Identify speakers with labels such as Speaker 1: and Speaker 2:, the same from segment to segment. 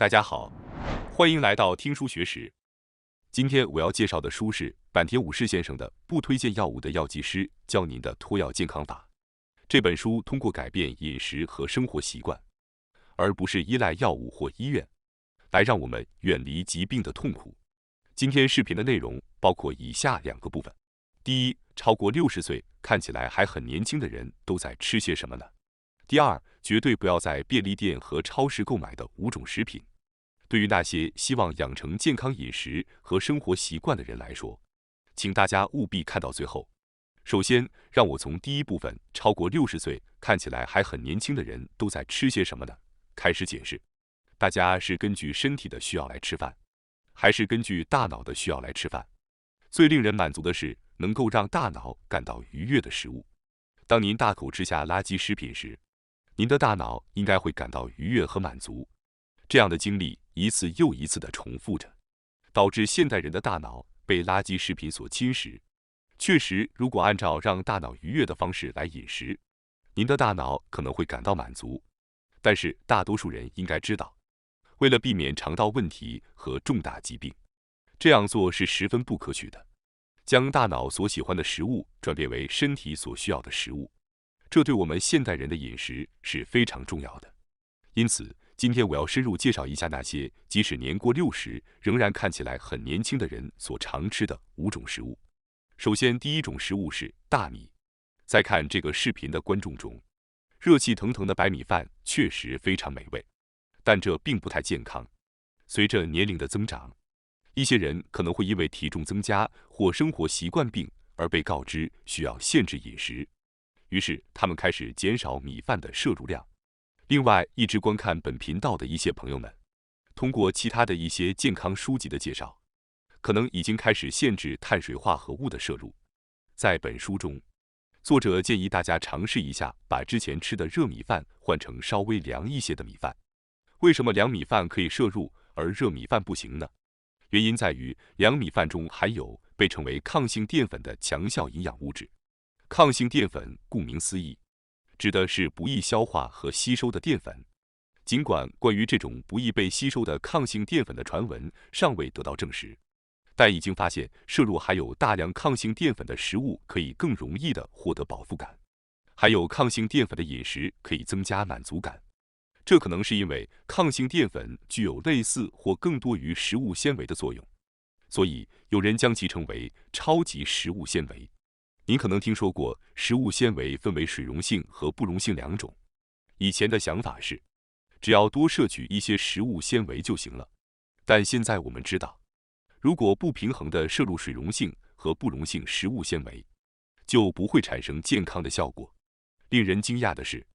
Speaker 1: 大家好，欢迎来到听书学史。今天我要介绍的书是坂田武士先生的《不推荐药物的药剂师教您的脱药健康法》。这本书通过改变饮食和生活习惯，而不是依赖药物或医院，来让我们远离疾病的痛苦。今天视频的内容包括以下2个部分：第一，超过60岁看起来还很年轻的人都在吃些什么呢？第二，绝对不要在便利店和超市购买的5种食品。对于那些希望养成健康饮食和生活习惯的人来说，请大家务必看到最后。首先，让我从第一部分超过60岁看起来还很年轻的人都在吃些什么呢开始解释。大家是根据身体的需要来吃饭，还是根据大脑的需要来吃饭？最令人满足的是能够让大脑感到愉悦的食物。当您大口吃下垃圾食品时，您的大脑应该会感到愉悦和满足。这样的经历一次又一次地重复着，导致现代人的大脑被垃圾食品所侵蚀。确实，如果按照让大脑愉悦的方式来饮食，您的大脑可能会感到满足。但是大多数人应该知道，为了避免肠道问题和重大疾病，这样做是十分不可取的。将大脑所喜欢的食物转变为身体所需要的食物，这对我们现代人的饮食是非常重要的。因此，今天我要深入介绍一下那些即使年过60仍然看起来很年轻的人所常吃的5种食物。首先，第一种食物是大米。在看这个视频的观众中，热气腾腾的白米饭确实非常美味，但这并不太健康。随着年龄的增长，一些人可能会因为体重增加或生活习惯病而被告知需要限制饮食，于是他们开始减少米饭的摄入量。另外，一直观看本频道的一些朋友们，通过其他的一些健康书籍的介绍，可能已经开始限制碳水化合物的摄入。在本书中，作者建议大家尝试一下把之前吃的热米饭换成稍微凉一些的米饭。为什么凉米饭可以摄入，而热米饭不行呢？原因在于凉米饭中含有被称为抗性淀粉的强效营养物质。抗性淀粉顾名思义，指的是不易消化和吸收的淀粉。尽管关于这种不易被吸收的抗性淀粉的传闻尚未得到证实，但已经发现摄入含有大量抗性淀粉的食物可以更容易地获得饱腹感。含有抗性淀粉的饮食可以增加满足感，这可能是因为抗性淀粉具有类似或更多于食物纤维的作用，所以有人将其称为超级食物纤维。您可能听说过食物纤维分为水溶性和不溶性2种。以前的想法是，只要多摄取一些食物纤维就行了。但现在我们知道，如果不平衡地摄入水溶性和不溶性食物纤维，就不会产生健康的效果。令人惊讶的是，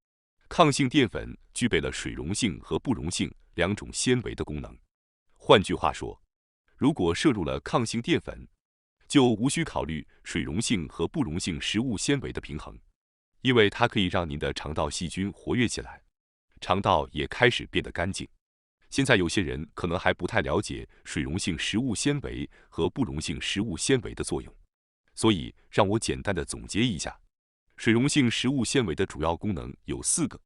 Speaker 1: 抗性淀粉具备了水溶性和不溶性2种纤维的功能。换句话说，如果摄入了抗性淀粉，就无需考虑水溶性和不溶性食物纤维的平衡，因为它可以让您的肠道细菌活跃起来，肠道也开始变得干净。现在有些人可能还不太了解水溶性食物纤维和不溶性食物纤维的作用，所以让我简单的总结一下。水溶性食物纤维的主要功能有4个：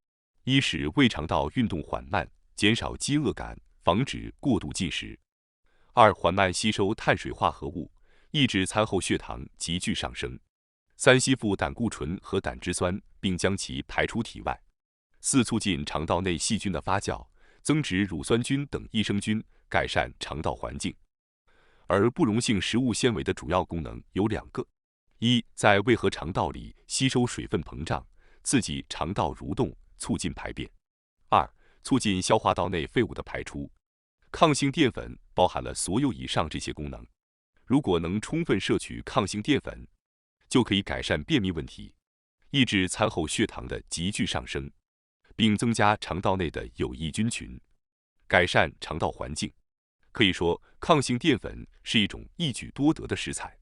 Speaker 1: 一使胃肠道运动缓慢，减少饥饿感，防止过度进食；二缓慢吸收碳水化合物，抑制餐后血糖急剧上升；三吸附胆固醇和胆汁酸，并将其排出体外；四促进肠道内细菌的发酵，增殖乳酸菌等益生菌，改善肠道环境。而不溶性食物纤维的主要功能有2个：一，在胃和肠道里吸收水分膨胀，刺激肠道蠕动，促进排便；二，促进消化道内废物的排出。抗性淀粉包含了所有以上这些功能。如果能充分摄取抗性淀粉，就可以改善便秘问题，抑制餐后血糖的急剧上升，并增加肠道内的有益菌群，改善肠道环境。可以说，抗性淀粉是一种一举多得的食材。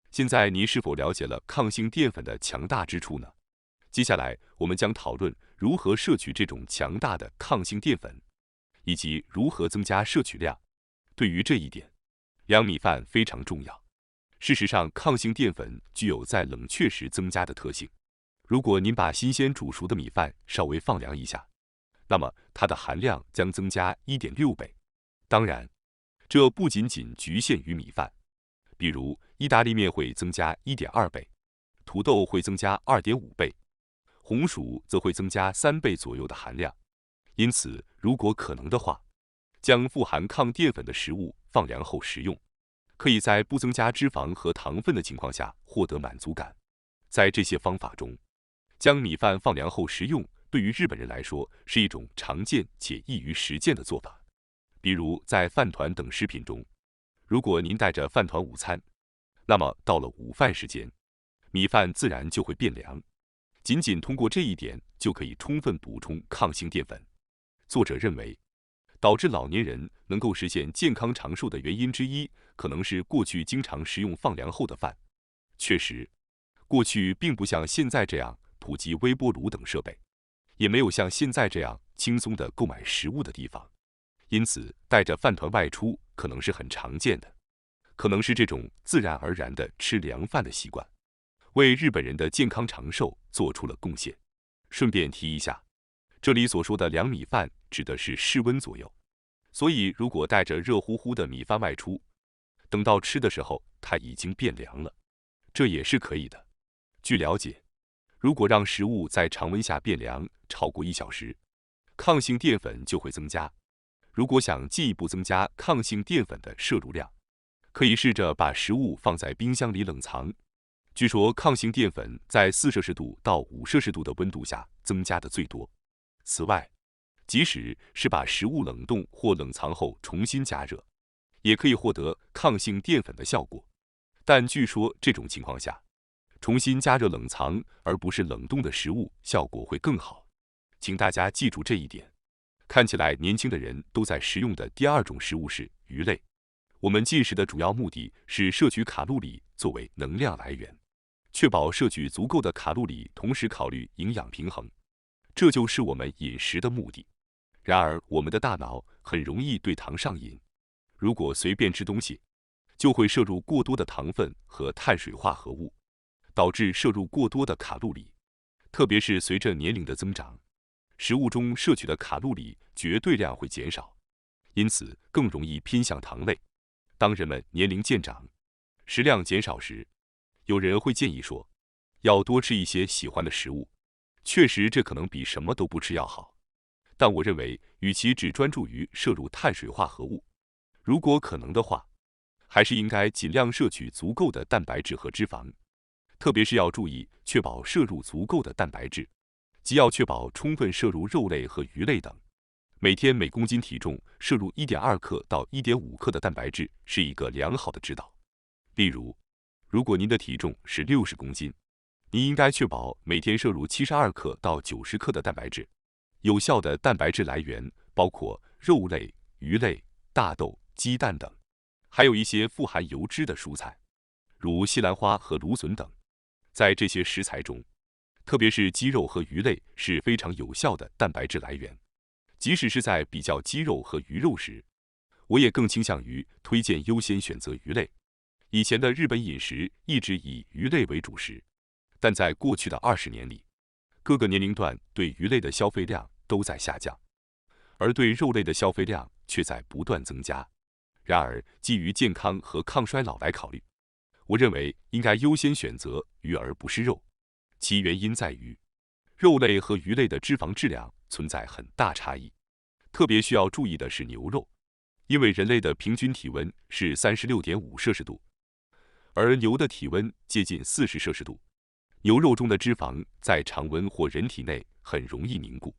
Speaker 1: 现在您是否了解了抗性淀粉的强大之处呢？接下来我们将讨论如何摄取这种强大的抗性淀粉，以及如何增加摄取量。对于这一点，凉米饭非常重要。事实上，抗性淀粉具有在冷却时增加的特性。如果您把新鲜煮熟的米饭稍微放凉一下，那么它的含量将增加1.6倍。当然，这不仅仅局限于米饭，比如意大利面会增加 1.2 倍，土豆会增加 2.5 倍，红薯则会增加3倍左右的含量。因此，如果可能的话，将富含抗淀粉的食物放凉后食用，可以在不增加脂肪和糖分的情况下获得满足感。在这些方法中，将米饭放凉后食用，对于日本人来说是一种常见且易于实践的做法。比如在饭团等食品中，如果您带着饭团午餐，那么到了午饭时间，米饭自然就会变凉。仅仅通过这一点就可以充分补充抗性淀粉。作者认为，导致老年人能够实现健康长寿的原因之一，可能是过去经常食用放凉后的饭。确实，过去并不像现在这样普及微波炉等设备，也没有像现在这样轻松地购买食物的地方，因此带着饭团外出可能是很常见的，可能是这种自然而然的吃凉饭的习惯，为日本人的健康长寿做出了贡献。顺便提一下，这里所说的凉米饭指的是室温左右，所以如果带着热乎乎的米饭外出，等到吃的时候它已经变凉了，这也是可以的。据了解，如果让食物在常温下变凉超过1小时，抗性淀粉就会增加。如果想进一步增加抗性淀粉的摄入量，可以试着把食物放在冰箱里冷藏。据说抗性淀粉在4摄氏度到5摄氏度的温度下增加的最多。此外，即使是把食物冷冻或冷藏后重新加热，也可以获得抗性淀粉的效果。但据说这种情况下，重新加热冷藏而不是冷冻的食物效果会更好。请大家记住这一点。看起来年轻的人都在食用的第二种食物是鱼类。我们进食的主要目的是摄取卡路里作为能量来源，确保摄取足够的卡路里，同时考虑营养平衡，这就是我们饮食的目的。然而，我们的大脑很容易对糖上瘾，如果随便吃东西，就会摄入过多的糖分和碳水化合物，导致摄入过多的卡路里。特别是随着年龄的增长，食物中摄取的卡路里绝对量会减少，因此更容易偏向糖类。当人们年龄渐长，食量减少时，有人会建议说，要多吃一些喜欢的食物。确实，这可能比什么都不吃要好。但我认为，与其只专注于摄入碳水化合物，如果可能的话，还是应该尽量摄取足够的蛋白质和脂肪。特别是要注意确保摄入足够的蛋白质，即要确保充分摄入肉类和鱼类等。每天每公斤体重摄入 1.2 克到 1.5 克的蛋白质是一个良好的指导。例如，如果您的体重是60公斤，您应该确保每天摄入72克到90克的蛋白质。有效的蛋白质来源包括肉类、鱼类、大豆、鸡蛋等，还有一些富含油脂的蔬菜，如西兰花和芦笋等。在这些食材中，特别是鸡肉和鱼类是非常有效的蛋白质来源。即使是在比较鸡肉和鱼肉时，我也更倾向于推荐优先选择鱼类。以前的日本饮食一直以鱼类为主食，但在过去的20年里，各个年龄段对鱼类的消费量都在下降，而对肉类的消费量却在不断增加。然而，基于健康和抗衰老来考虑，我认为应该优先选择鱼而不是肉。其原因在于，肉类和鱼类的脂肪质量存在很大差异。特别需要注意的是牛肉，因为人类的平均体温是 36.5 摄氏度，而牛的体温接近40摄氏度。牛肉中的脂肪在常温或人体内很容易凝固。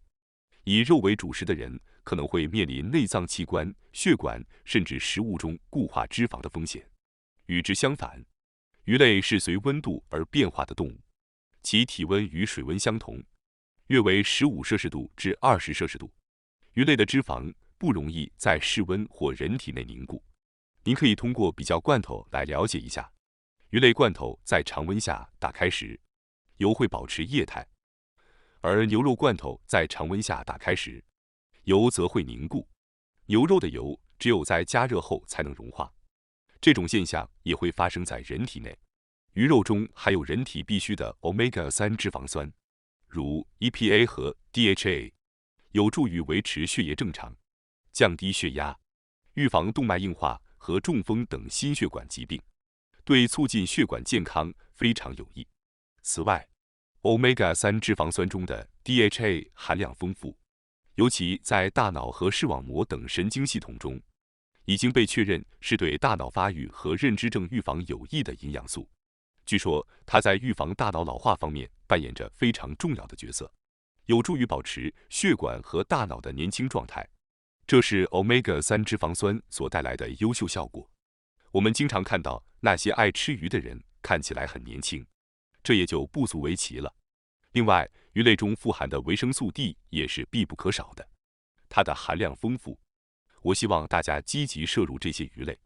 Speaker 1: 以肉为主食的人可能会面临内脏器官、血管甚至食物中固化脂肪的风险。与之相反，鱼类是随温度而变化的动物，其体温与水温相同，约为15摄氏度至20摄氏度。鱼类的脂肪不容易在室温或人体内凝固。您可以通过比较罐头来了解一下，鱼类罐头在常温下打开时，油会保持液态，而牛肉罐头在常温下打开时，油则会凝固。牛肉的油只有在加热后才能融化，这种现象也会发生在人体内。鱼肉中含有人体必需的 Omega-3 脂肪酸，如 EPA 和 DHA， 有助于维持血液正常，降低血压。预防动脉硬化和中风等心血管疾病，对促进血管健康非常有益。此外，Omega-3脂肪酸中的 DHA 含量丰富，尤其在大脑和视网膜等神经系统中，已经被确认是对大脑发育和认知症预防有益的营养素。据说，它在预防大脑老化方面扮演着非常重要的角色，有助于保持血管和大脑的年轻状态。这是 Omega-3脂肪酸所带来的优秀效果。我们经常看到那些爱吃鱼的人看起来很年轻，这也就不足为奇了。另外，鱼类中富含的维生素 D 也是必不可少的，它的含量丰富。我希望大家积极摄入这些鱼类，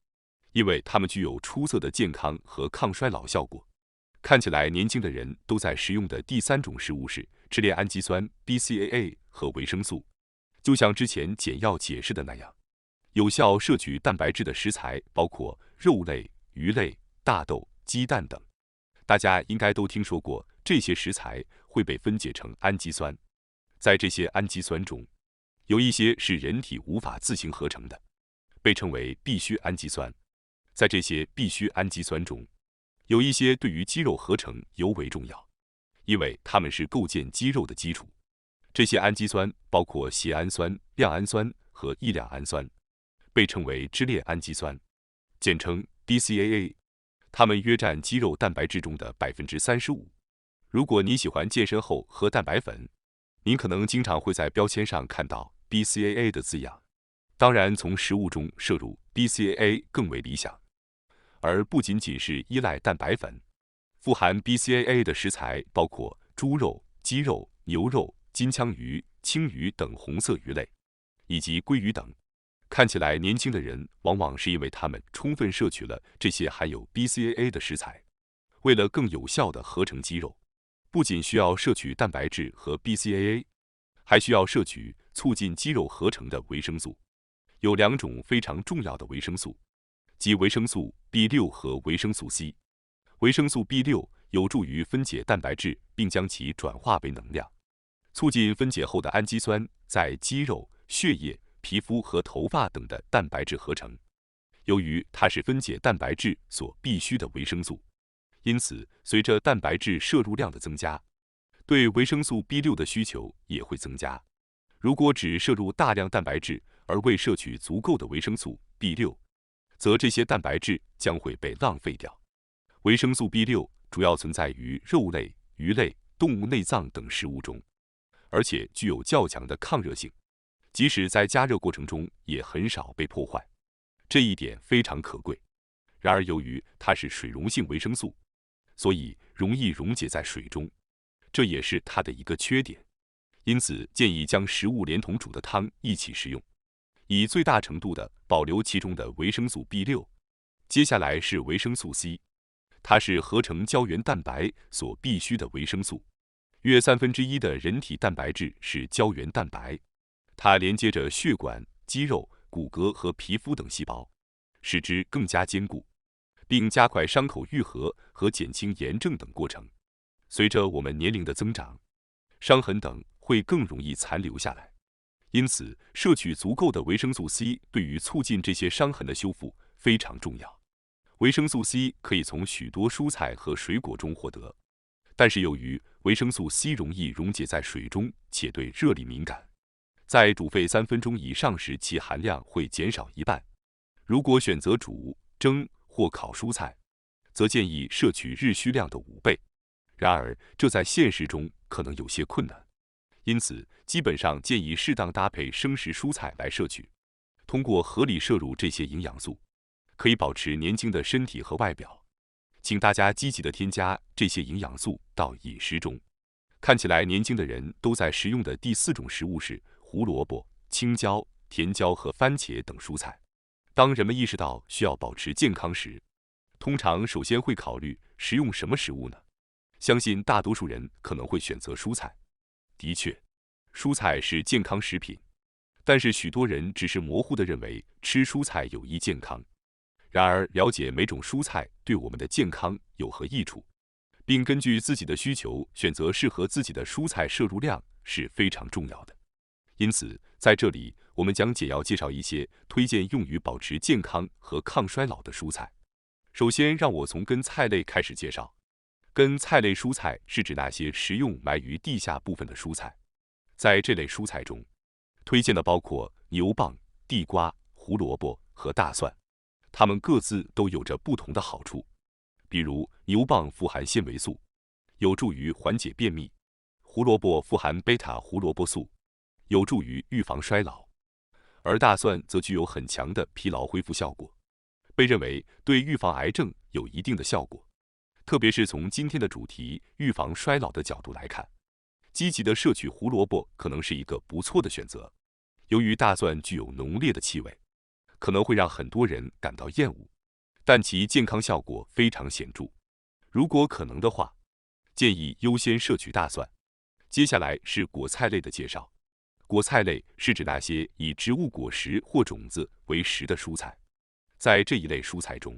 Speaker 1: 因为它们具有出色的健康和抗衰老效果。看起来年轻的人都在食用的第3种食物是支链氨基酸 BCAA 和维生素。就像之前简要解释的那样，有效摄取蛋白质的食材包括肉类、鱼类、大豆、鸡蛋等。大家应该都听说过，这些食材会被分解成氨基酸。在这些氨基酸中，有一些是人体无法自行合成的，被称为必需氨基酸。在这些必需氨基酸中，有一些对于肌肉合成尤为重要，因为它们是构建肌肉的基础。这些氨基酸包括缬氨酸、亮氨酸和异亮氨酸，被称为支链氨基酸，简称 BCAA。它们约占肌肉蛋白质中的35%。如果你喜欢健身后喝蛋白粉，您可能经常会在标签上看到 BCAA 的字样。当然，从食物中摄入 BCAA 更为理想，而不仅仅是依赖蛋白粉。富含 BCAA 的食材包括猪肉、鸡肉、牛肉、金枪鱼、青鱼等红色鱼类，以及鲑鱼等。看起来年轻的人往往是因为他们充分摄取了这些含有 BCAA 的食材。为了更有效地合成肌肉，不仅需要摄取蛋白质和 BCAA， 还需要摄取促进肌肉合成的维生素。有2种非常重要的维生素，即维生素 B6 和维生素 C。维生素 B6 有助于分解蛋白质，并将其转化为能量，促进分解后的氨基酸在肌肉、血液、皮肤和头发等的蛋白质合成。由于它是分解蛋白质所必需的维生素，因此随着蛋白质摄入量的增加，对维生素 B6 的需求也会增加。如果只摄入大量蛋白质而未摄取足够的维生素 B6， 则这些蛋白质将会被浪费掉。维生素 B6 主要存在于肉类、鱼类、动物内脏等食物中，而且具有较强的抗热性，即使在加热过程中也很少被破坏，这一点非常可贵。然而，由于它是水溶性维生素，所以容易溶解在水中，这也是它的一个缺点。因此，建议将食物连同煮的汤一起食用，以最大程度地保留其中的维生素 B6。接下来是维生素 C， 它是合成胶原蛋白所必需的维生素。约1/3的人体蛋白质是胶原蛋白，它连接着血管、肌肉、骨骼和皮肤等细胞，使之更加坚固，并加快伤口愈合和减轻炎症等过程。随着我们年龄的增长，伤痕等会更容易残留下来，因此摄取足够的维生素 C 对于促进这些伤痕的修复非常重要。维生素 C 可以从许多蔬菜和水果中获得，但是由于维生素 C 容易溶解在水中，且对热力敏感，在煮沸3分钟以上时，其含量会减少1半。如果选择煮、蒸或烤蔬菜，则建议摄取日需量的5倍。然而，这在现实中可能有些困难，因此基本上建议适当搭配生食蔬菜来摄取。通过合理摄入这些营养素，可以保持年轻的身体和外表。请大家积极地添加这些营养素到饮食中。看起来年轻的人都在食用的第4种食物是胡萝卜、青椒、甜椒和番茄等蔬菜。当人们意识到需要保持健康时，通常首先会考虑食用什么食物呢？相信大多数人可能会选择蔬菜。的确，蔬菜是健康食品，但是许多人只是模糊地认为吃蔬菜有益健康。然而，了解每种蔬菜对我们的健康有何益处，并根据自己的需求选择适合自己的蔬菜摄入量是非常重要的。因此，在这里我们将简要介绍一些推荐用于保持健康和抗衰老的蔬菜。首先，让我从根菜类开始介绍。根菜类蔬菜是指那些食用埋于地下部分的蔬菜。在这类蔬菜中，推荐的包括牛蒡、地瓜、胡萝卜和大蒜，它们各自都有着不同的好处。比如，牛蒡富含纤维素，有助于缓解便秘；胡萝卜富含贝塔胡萝卜素，有助于预防衰老；而大蒜则具有很强的疲劳恢复效果，被认为对预防癌症有一定的效果。特别是从今天的主题预防衰老的角度来看，积极的摄取胡萝卜可能是一个不错的选择。由于大蒜具有浓烈的气味，可能会让很多人感到厌恶，但其健康效果非常显著。如果可能的话，建议优先摄取大蒜。接下来是果菜类的介绍。果菜类是指那些以植物果实或种子为食的蔬菜。在这一类蔬菜中，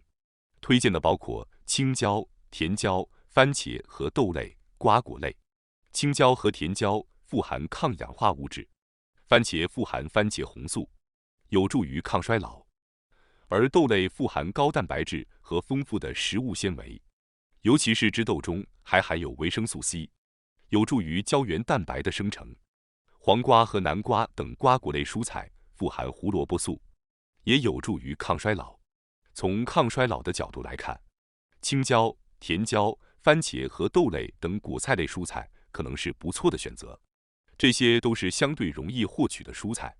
Speaker 1: 推荐的包括青椒、甜椒、番茄和豆类、瓜果类。青椒和甜椒富含抗氧化物质，番茄富含番茄红素，有助于抗衰老，而豆类富含高蛋白质和丰富的食物纤维，尤其是枝豆中还含有维生素 C， 有助于胶原蛋白的生成。黄瓜和南瓜等瓜果类蔬菜富含胡萝卜素，也有助于抗衰老。从抗衰老的角度来看，青椒、甜椒、番茄和豆类等果菜类蔬菜可能是不错的选择。这些都是相对容易获取的蔬菜，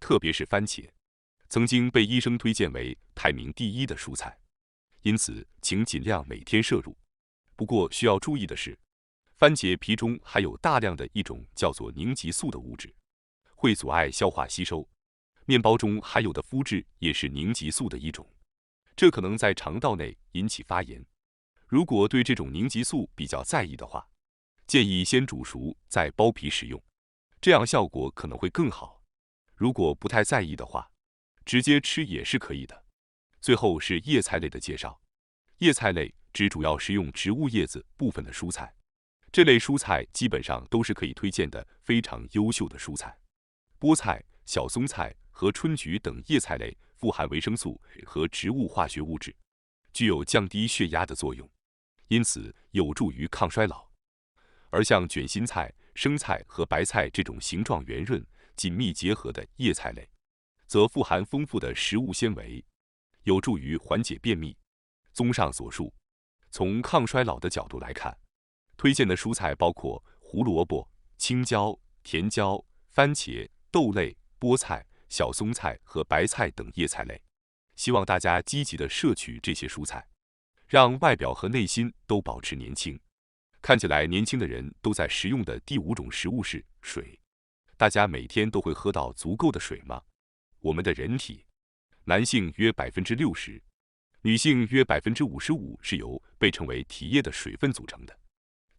Speaker 1: 特别是番茄，曾经被医生推荐为排名第一的蔬菜，因此请尽量每天摄入。不过需要注意的是，番茄皮中含有大量的一种叫做凝集素的物质，会阻碍消化吸收。面包中含有的麸质也是凝集素的一种，这可能在肠道内引起发炎。如果对这种凝集素比较在意的话，建议先煮熟再剥皮食用，这样效果可能会更好。如果不太在意的话，直接吃也是可以的。最后是叶菜类的介绍。叶菜类指主要食用植物叶子部分的蔬菜，这类蔬菜基本上都是可以推荐的非常优秀的蔬菜。菠菜、小松菜和春菊等叶菜类富含维生素和植物化学物质，具有降低血压的作用，因此有助于抗衰老。而像卷心菜、生菜和白菜这种形状圆润、紧密结合的叶菜类，则富含丰富的食物纤维，有助于缓解便秘。综上所述，从抗衰老的角度来看，推荐的蔬菜包括胡萝卜、青椒、甜椒、番茄、豆类、菠菜、小松菜和白菜等叶菜类。希望大家积极地摄取这些蔬菜，让外表和内心都保持年轻。看起来年轻的人都在食用的第5种食物是水。大家每天都会喝到足够的水吗？我们的人体，男性约60%，女性约55%是由被称为体液的水分组成的。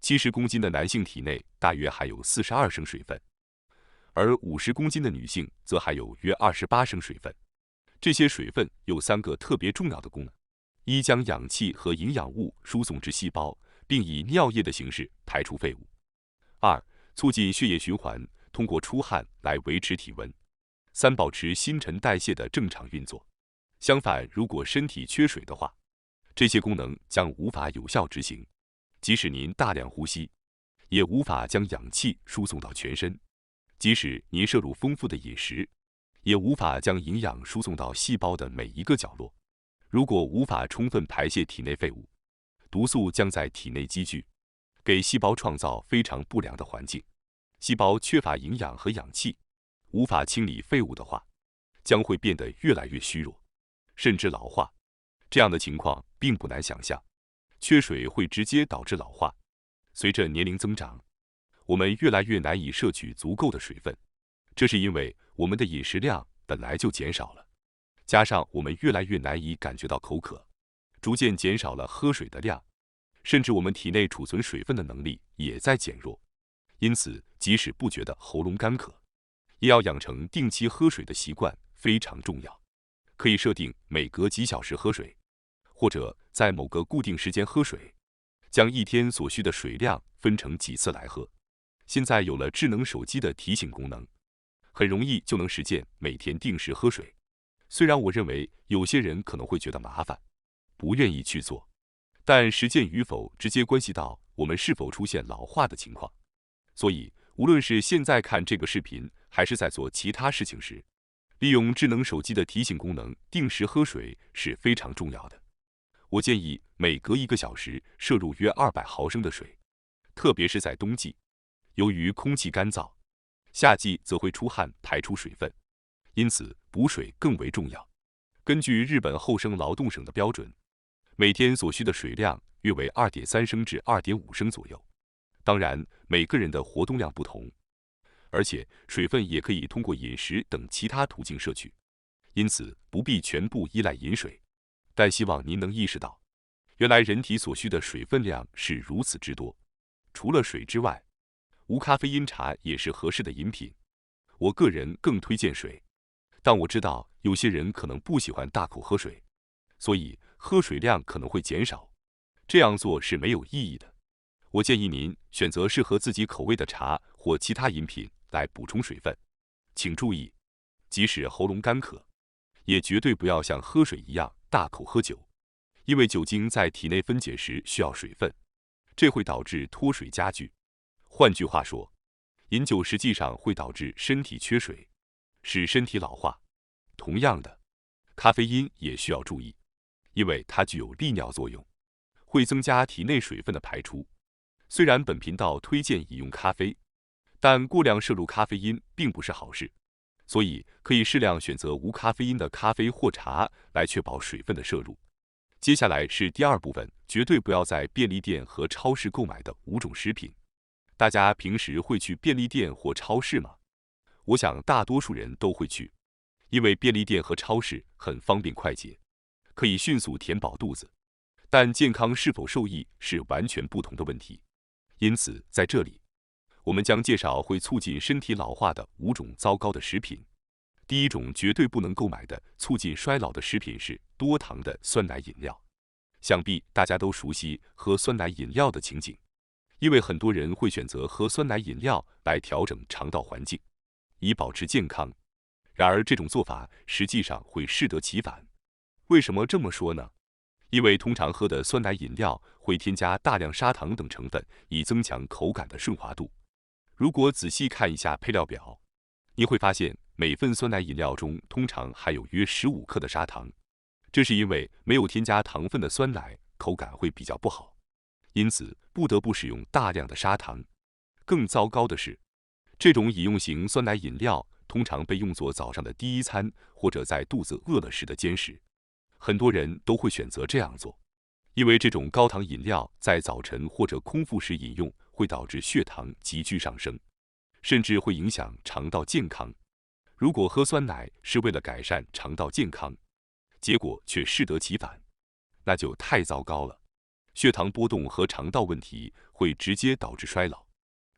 Speaker 1: 70公斤的男性体内大约含有42升水分，而50公斤的女性则含有约28升水分。这些水分有3个特别重要的功能：一、将氧气和营养物输送至细胞，并以尿液的形式排出废物；二、促进血液循环，通过出汗来维持体温；三、保持新陈代谢的正常运作。相反，如果身体缺水的话，这些功能将无法有效执行，即使您大量呼吸，也无法将氧气输送到全身；即使您摄入丰富的饮食，也无法将营养输送到细胞的每一个角落。如果无法充分排泄体内废物，毒素将在体内积聚，给细胞创造非常不良的环境。细胞缺乏营养和氧气，无法清理废物的话，将会变得越来越虚弱，甚至老化。这样的情况并不难想象，缺水会直接导致老化。随着年龄增长，我们越来越难以摄取足够的水分，这是因为我们的饮食量本来就减少了，加上我们越来越难以感觉到口渴，逐渐减少了喝水的量，甚至我们体内储存水分的能力也在减弱。因此，即使不觉得喉咙干渴，也要养成定期喝水的习惯，非常重要。可以设定每隔几小时喝水，或者在某个固定时间喝水，将一天所需的水量分成几次来喝。现在有了智能手机的提醒功能，很容易就能实践每天定时喝水。虽然我认为有些人可能会觉得麻烦，不愿意去做，但实践与否直接关系到我们是否出现老化的情况。所以，无论是现在看这个视频，还是在做其他事情时，利用智能手机的提醒功能定时喝水是非常重要的。我建议每隔1个小时摄入约200毫升的水，特别是在冬季，由于空气干燥，夏季则会出汗排出水分，因此补水更为重要。根据日本厚生劳动省的标准，每天所需的水量约为2.3升至2.5升左右。当然，每个人的活动量不同，而且水分也可以通过饮食等其他途径摄取，因此不必全部依赖饮水。但希望您能意识到，原来人体所需的水分量是如此之多。除了水之外，无咖啡因茶也是合适的饮品。我个人更推荐水，但我知道有些人可能不喜欢大口喝水，所以喝水量可能会减少。这样做是没有意义的。我建议您选择适合自己口味的茶或其他饮品来补充水分。请注意，即使喉咙干渴，也绝对不要像喝水一样大口喝酒，因为酒精在体内分解时需要水分，这会导致脱水加剧。换句话说，饮酒实际上会导致身体缺水，使身体老化。同样的，咖啡因也需要注意，因为它具有利尿作用，会增加体内水分的排出。虽然本频道推荐饮用咖啡，但过量摄入咖啡因并不是好事，所以可以适量选择无咖啡因的咖啡或茶来确保水分的摄入。接下来是第2部分，绝对不要在便利店和超市购买的5种食品。大家平时会去便利店或超市吗？我想大多数人都会去，因为便利店和超市很方便快捷，可以迅速填饱肚子。但健康是否受益是完全不同的问题。因此，在这里，我们将介绍会促进身体老化的5种糟糕的食品。第1种绝对不能购买的促进衰老的食品是多糖的酸奶饮料。想必大家都熟悉喝酸奶饮料的情景，因为很多人会选择喝酸奶饮料来调整肠道环境，以保持健康。然而，这种做法实际上会适得其反。为什么这么说呢？因为通常喝的酸奶饮料会添加大量砂糖等成分，以增强口感的顺滑度。如果仔细看一下配料表，你会发现每份酸奶饮料中通常含有约15克的砂糖。这是因为没有添加糖分的酸奶口感会比较不好，因此不得不使用大量的砂糖。更糟糕的是，这种饮用型酸奶饮料通常被用作早上的第1餐，或者在肚子饿了时的间食。很多人都会选择这样做，因为这种高糖饮料在早晨或者空腹时饮用会导致血糖急剧上升，甚至会影响肠道健康。如果喝酸奶是为了改善肠道健康，结果却适得其反，那就太糟糕了。血糖波动和肠道问题会直接导致衰老。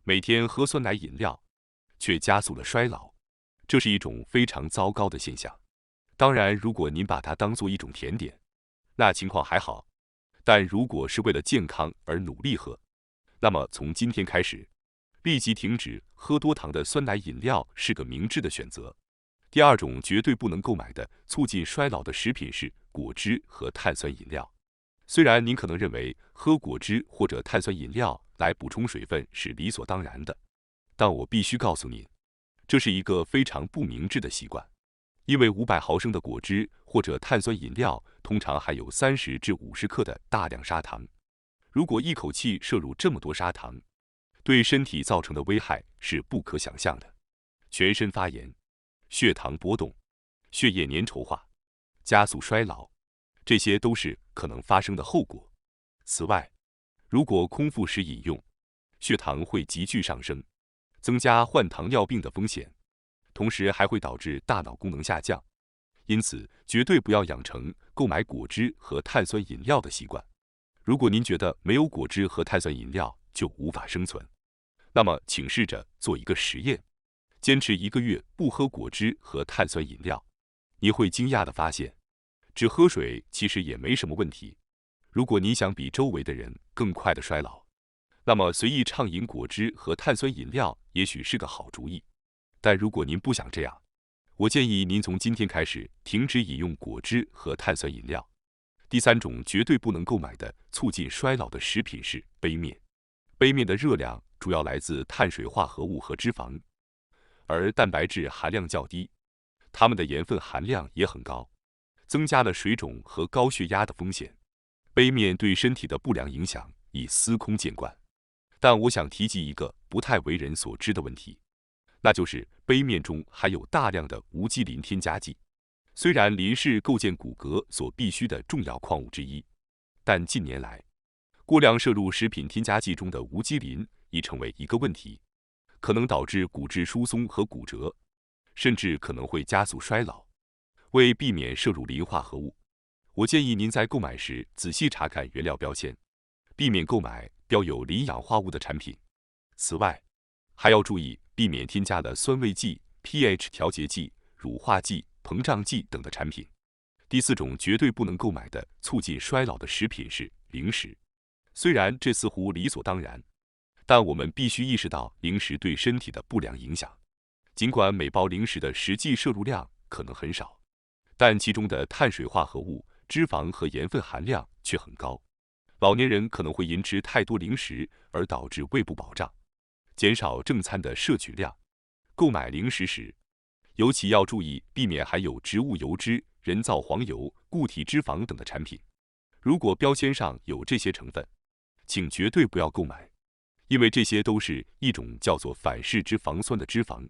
Speaker 1: 每天喝酸奶饮料，却加速了衰老，这是一种非常糟糕的现象。当然，如果您把它当做一种甜点，那情况还好。但如果是为了健康而努力喝，那么从今天开始，立即停止喝多糖的酸奶饮料是个明智的选择。第2种绝对不能购买的促进衰老的食品是果汁和碳酸饮料。虽然您可能认为喝果汁或者碳酸饮料来补充水分是理所当然的，但我必须告诉您，这是一个非常不明智的习惯。因为500毫升的果汁或者碳酸饮料通常含有30至50克的大量砂糖。如果一口气摄入这么多砂糖，对身体造成的危害是不可想象的。全身发炎、血糖波动、血液粘稠化、加速衰老，这些都是可能发生的后果。此外，如果空腹时饮用，血糖会急剧上升，增加患糖尿病的风险。同时还会导致大脑功能下降，因此绝对不要养成购买果汁和碳酸饮料的习惯。如果您觉得没有果汁和碳酸饮料就无法生存，那么请试着做一个实验，坚持1个月不喝果汁和碳酸饮料，你会惊讶地发现，只喝水其实也没什么问题。如果你想比周围的人更快地衰老，那么随意畅饮果汁和碳酸饮料也许是个好主意。但如果您不想这样，我建议您从今天开始停止饮用果汁和碳酸饮料。第3种绝对不能购买的促进衰老的食品是杯面。杯面的热量主要来自碳水化合物和脂肪，而蛋白质含量较低，它们的盐分含量也很高，增加了水肿和高血压的风险。杯面对身体的不良影响已司空见惯，但我想提及一个不太为人所知的问题，那就是杯面中含有大量的无机磷添加剂。虽然磷是构建骨骼所必需的重要矿物之一，但近年来，过量摄入食品添加剂中的无机磷已成为一个问题，可能导致骨质疏松和骨折，甚至可能会加速衰老。为避免摄入磷化合物，我建议您在购买时仔细查看原料标签，避免购买标有磷氧化物的产品。此外，还要注意避免添加了酸味剂、pH 调节剂、乳化剂、膨胀剂等的产品。第4种绝对不能购买的促进衰老的食品是零食。虽然这似乎理所当然，但我们必须意识到零食对身体的不良影响。尽管每包零食的实际摄入量可能很少，但其中的碳水化合物、脂肪和盐分含量却很高。老年人可能会因吃太多零食而导致胃部饱胀，减少正餐的摄取量。购买零食时，尤其要注意避免含有植物油脂、人造黄油、固体脂肪等的产品。如果标签上有这些成分，请绝对不要购买，因为这些都是一种叫做反式脂肪酸的脂肪，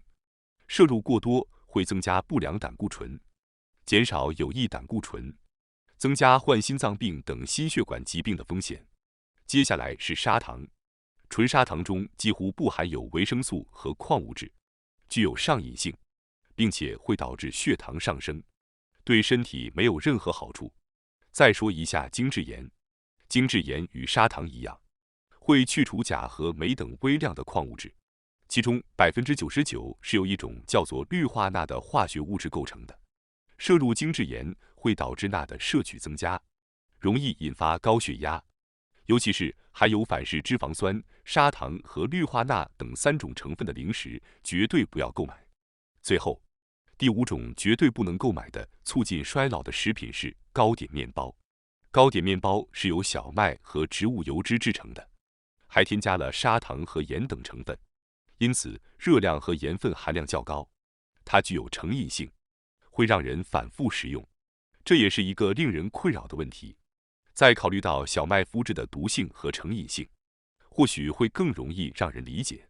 Speaker 1: 摄入过多会增加不良胆固醇，减少有益胆固醇，增加患心脏病等心血管疾病的风险。接下来是砂糖，纯砂糖中几乎不含有维生素和矿物质，具有上瘾性，并且会导致血糖上升，对身体没有任何好处。再说一下精制盐，精制盐与砂糖一样，会去除钾和镁等微量的矿物质，其中99%是由一种叫做氯化钠的化学物质构成的。摄入精制盐会导致钠的摄取增加，容易引发高血压，尤其是含有反式脂肪酸、砂糖和氯化钠等3种成分的零食，绝对不要购买。最后，第5种绝对不能购买的促进衰老的食品是糕点面包。糕点面包是由小麦和植物油脂制成的，还添加了砂糖和盐等成分，因此热量和盐分含量较高，它具有成瘾性，会让人反复食用，这也是一个令人困扰的问题。再考虑到小麦麸质的毒性和成瘾性，或许会更容易让人理解。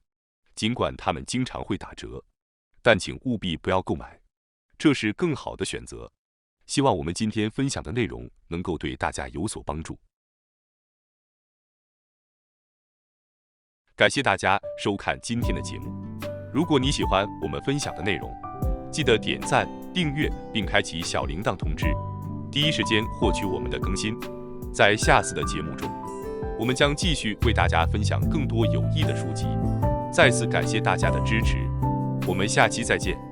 Speaker 1: 尽管它们经常会打折，但请务必不要购买，这是更好的选择。希望我们今天分享的内容能够对大家有所帮助。感谢大家收看今天的节目。如果你喜欢我们分享的内容，记得点赞、订阅并开启小铃铛通知，第一时间获取我们的更新。在下次的节目中，我们将继续为大家分享更多有益的书籍。再次感谢大家的支持，我们下期再见。